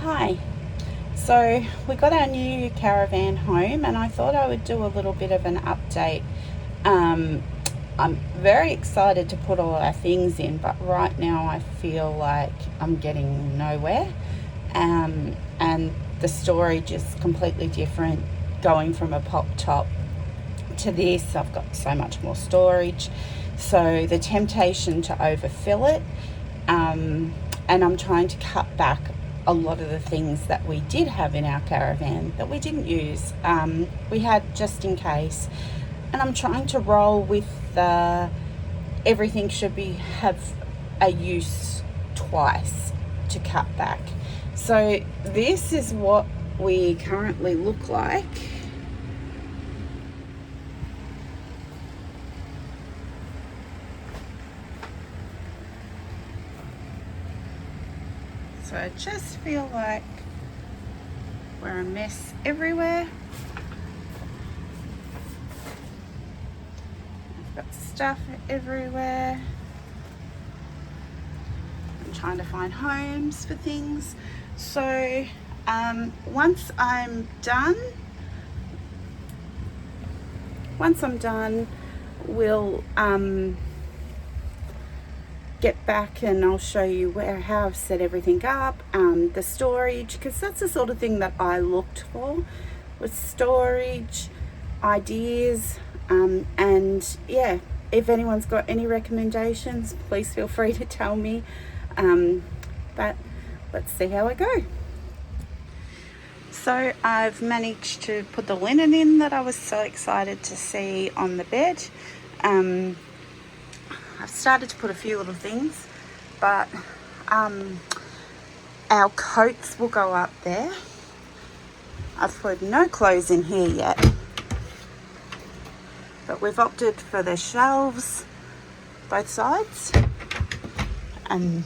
Hi. So we got our new caravan home and I thought I would do a little bit of an update. I'm very excited to put all our things in, but right now I feel like I'm getting nowhere. And the storage is completely different going from a pop top to this. I've got so much more storage. So the temptation to overfill it, and I'm trying to cut back a lot of the things that we did have in our caravan that we didn't use. We had just in case, and I'm trying to roll with the everything should have a use twice to cut back. So this is what we currently look like. So I just feel like we're a mess everywhere. I've got stuff everywhere. I'm trying to find homes for things. So once I'm done, we'll get back and I'll show you how I've set everything up, the storage, because that's the sort of thing that I looked for, with storage ideas. And yeah, if anyone's got any recommendations, please feel free to tell me. But let's see how I go. So I've managed to put the linen in that I was so excited to see on the bed. I've started to put a few little things, but our coats will go up there. I've put no clothes in here yet, but we've opted for the shelves both sides, and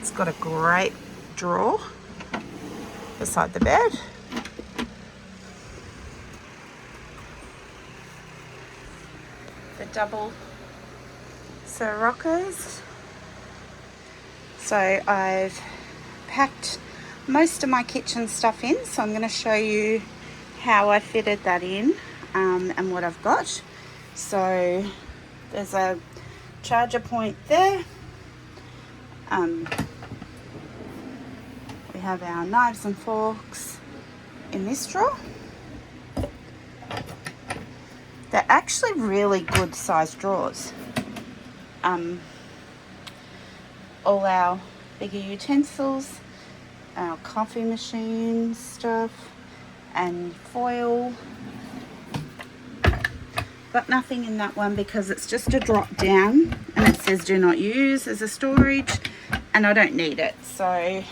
it's got a great drawer beside the bed. The double rockers. So I've packed most of my kitchen stuff in, so I'm going to show you how I fitted that in, and what I've got. So there's a charger point there. We have our knives and forks in this drawer. They're actually really good sized drawers. All our bigger utensils, our coffee machine stuff, and foil. Got nothing in that one because it's just a drop down and it says do not use as a storage, and I don't need it. So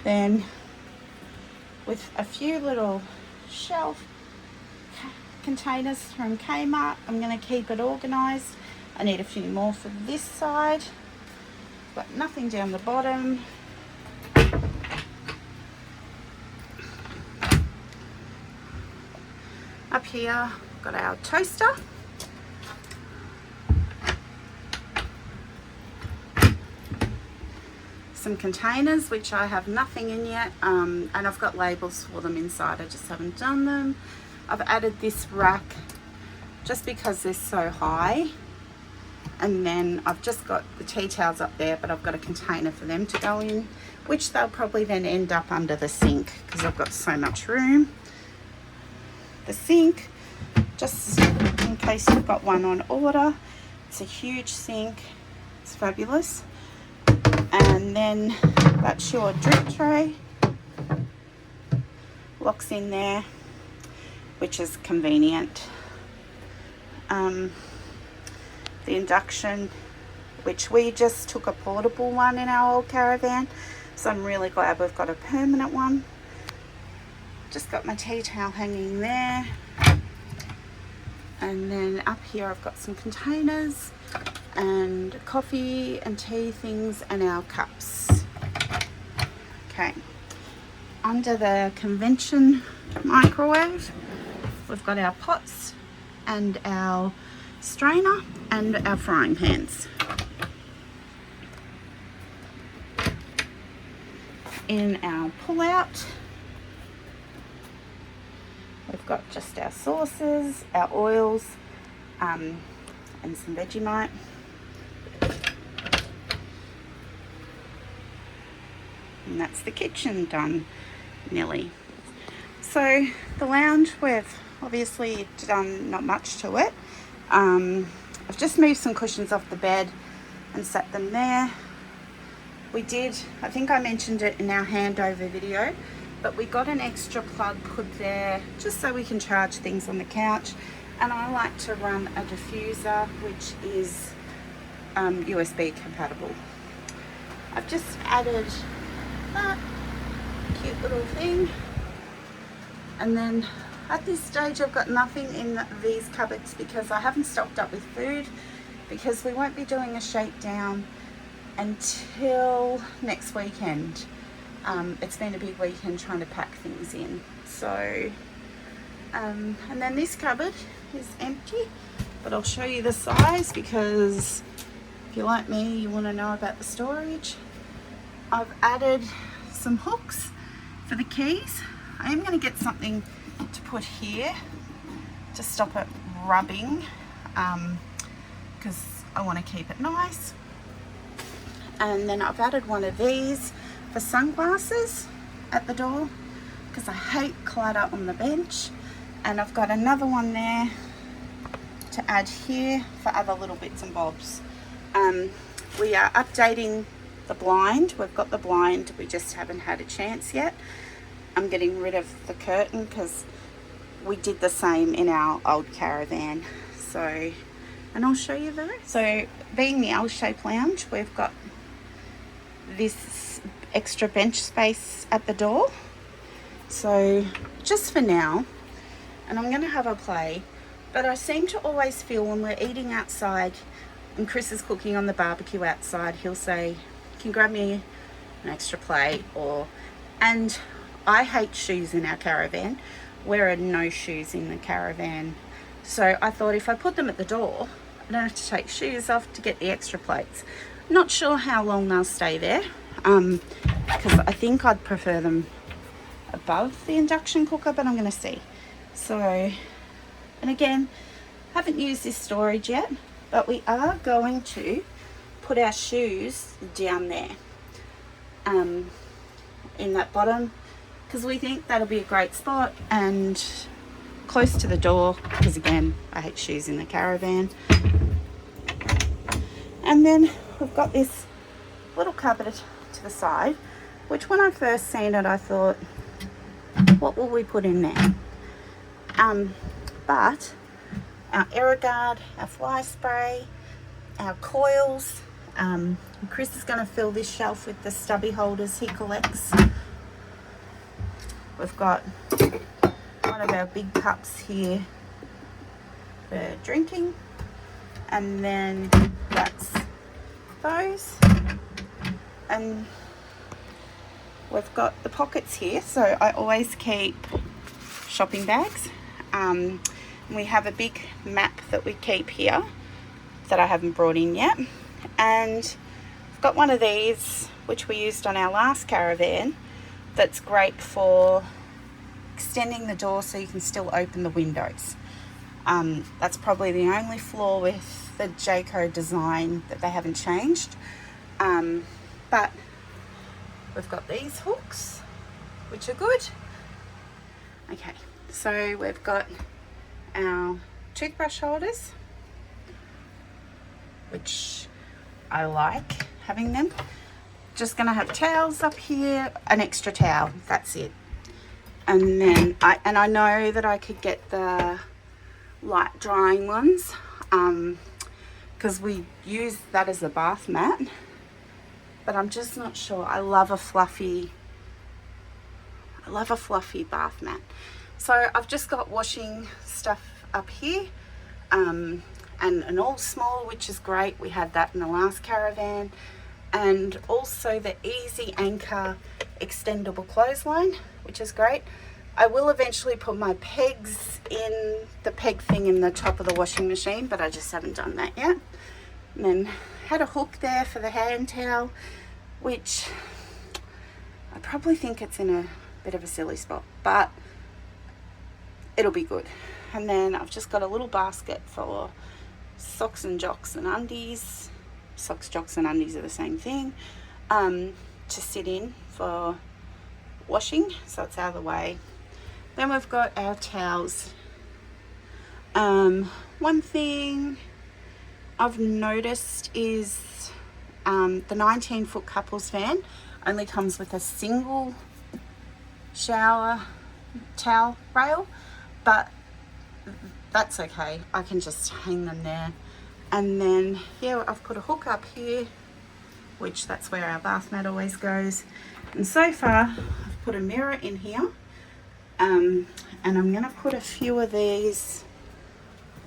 then with a few little shelf containers from Kmart, I'm going to keep it organized. I need a few more for this side, but nothing down the bottom. Up here, got our toaster. Some containers, which I have nothing in yet, and I've got labels for them inside, I just haven't done them. I've added this rack just because they're so high. And then I've just got the tea towels up there, but I've got a container for them to go in, which they'll probably then end up under the sink because I've got so much room. The sink, just in case you've got one on order, it's a huge sink. It's fabulous. And then that's your drip tray. Locks in there, which is convenient. The induction, which we just took a portable one in our old caravan, so I'm really glad we've got a permanent one. Just got my tea towel hanging there, and then up here I've got some containers and coffee and tea things and our cups. Okay, under the convention microwave we've got our pots and our strainer and our frying pans. in our pull-out, we've got just our sauces, our oils, and some Vegemite. And that's the kitchen done nearly. So the lounge, we've obviously done not much to it. I've just moved some cushions off the bed and set them there. We did, I think I mentioned it in our handover video, but we got an extra plug put there just so we can charge things on the couch. And I like to run a diffuser which is USB compatible. I've just added that cute little thing, and then at this stage I've got nothing in these cupboards because I haven't stocked up with food, because we won't be doing a shakedown until next weekend. It's been a big weekend trying to pack things in. So and then this cupboard is empty, but I'll show you the size because if you're like me, you want to know about the storage. I've added some hooks for the keys. I am going to get something to put here to stop it rubbing, because I want to keep it nice. And then I've added one of these for sunglasses at the door because I hate clutter on the bench. And I've got another one there to add here for other little bits and bobs. We are updating the blind. We've got the blind, we just haven't had a chance yet. I'm getting rid of the curtain because we did the same in our old Caravan. So, and I'll show you the rest. So being the L-shaped lounge, we've got this extra bench space at the door. So just for now, and I'm going to have a play, but I seem to always feel when we're eating outside and Chris is cooking on the barbecue outside, he'll say, can you grab me an extra plate? And I hate shoes in our Caravan. There are no shoes in the Caravan. So I thought if I put them at the door, I don't have to take shoes off to get the extra plates. Not sure how long they'll stay there, because I think I'd prefer them above the induction cooker, but I'm going to see. So, and again, haven't used this storage yet, but we are going to put our shoes down there in that bottom, because we think that'll be a great spot and close to the door, because again, I hate shoes in the Caravan. And then we've got this little cupboard to the side, which when I first seen it I thought, what will we put in there? But our AeroGuard, our fly spray, our coils, Chris is going to fill this shelf with the stubby holders he collects. We've got one of our big cups here for drinking, and then that's those, and we've got the pockets here, so I always keep shopping bags. We have a big map that we keep here that I haven't brought in yet, and I've got one of these which we used on our last Caravan that's great for extending the door so you can still open the windows. That's probably the only flaw with the Jayco design that they haven't changed, but we've got these hooks which are good. Okay, so we've got our toothbrush holders, which I like having them. Just gonna have towels up here, an extra towel, that's it. And then I know that I could get the light drying ones, because we use that as a bath mat, but I'm just not sure. I love a fluffy bath mat. So I've just got washing stuff up here, and an all small, which is great. We had that in the last Caravan. And also the Easy Anchor extendable clothesline, which is great. I will eventually put my pegs in the peg thing in the top of the washing machine, but I just haven't done that yet. And then had a hook there for the hand towel, which I probably think it's in a bit of a silly spot, but it'll be good. And then I've just got a little basket for socks and jocks and undies. Socks, jocks and undies are the same thing, to sit in for washing, so it's out of the way. Then we've got our towels. One thing I've noticed is the 19-foot couples van only comes with a single shower towel rail, but that's okay. I can just hang them there. And then here I've put a hook up here, which that's where our bath mat always goes. And so far I've put a mirror in here, and I'm going to put a few of these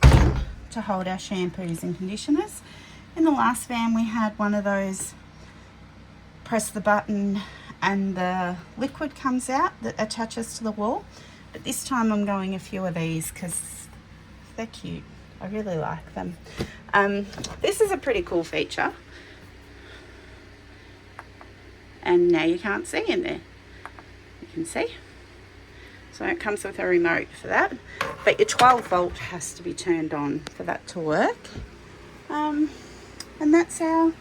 to hold our shampoos and conditioners. In the last van we had one of those press the button and the liquid comes out that attaches to the wall, but this time I'm going a few of these because they're cute. I really like them. This is a pretty cool feature, and now you can't see in there. You can see. So it comes with a remote for that, but your 12 volt has to be turned on for that to work. And that's our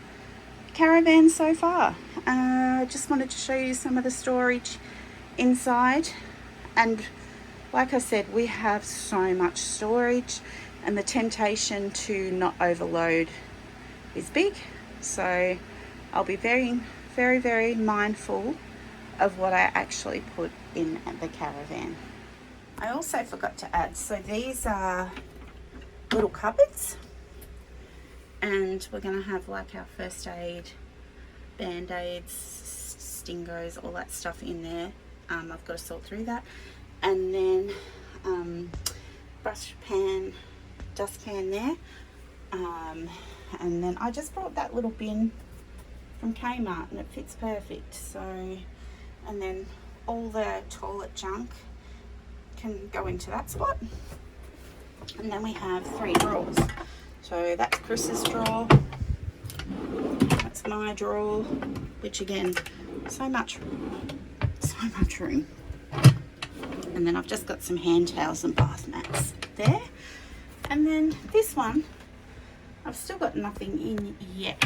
Caravan so far. I just wanted to show you some of the storage inside, and like I said, we have so much storage and the temptation to not overload is big, so I'll be very, very, very mindful of what I actually put in the Caravan. I also forgot to add, so these are little cupboards, and we're going to have like our first aid, band-aids, stingos, all that stuff in there. I've got to sort through that. And then brush pan, dustpan there. And then I just brought that little bin from Kmart and it fits perfect. So, and then all the toilet junk can go into that spot. And then we have 3 drawers. So that's Chris's drawer, that's my drawer, which again, so much room. And then I've just got some hand towels and bath mats there. And then this one, I've still got nothing in yet.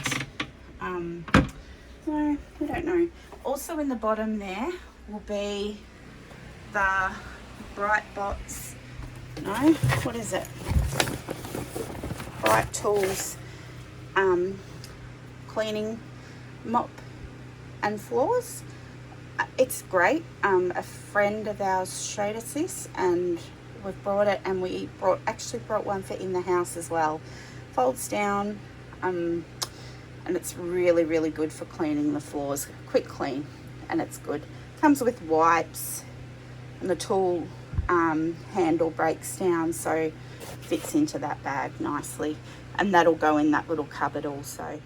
So we don't know. Also in the bottom there will be the Bright Bots, no, what is it? Bright Tools cleaning mop and floors. It's great. A friend of ours showed us this and we've brought it, and we actually brought one for in the house as well. Folds down, and it's really, really good for cleaning the floors. Quick clean, and it's good. Comes with wipes, and the tool handle breaks down, so fits into that bag nicely, and that'll go in that little cupboard also.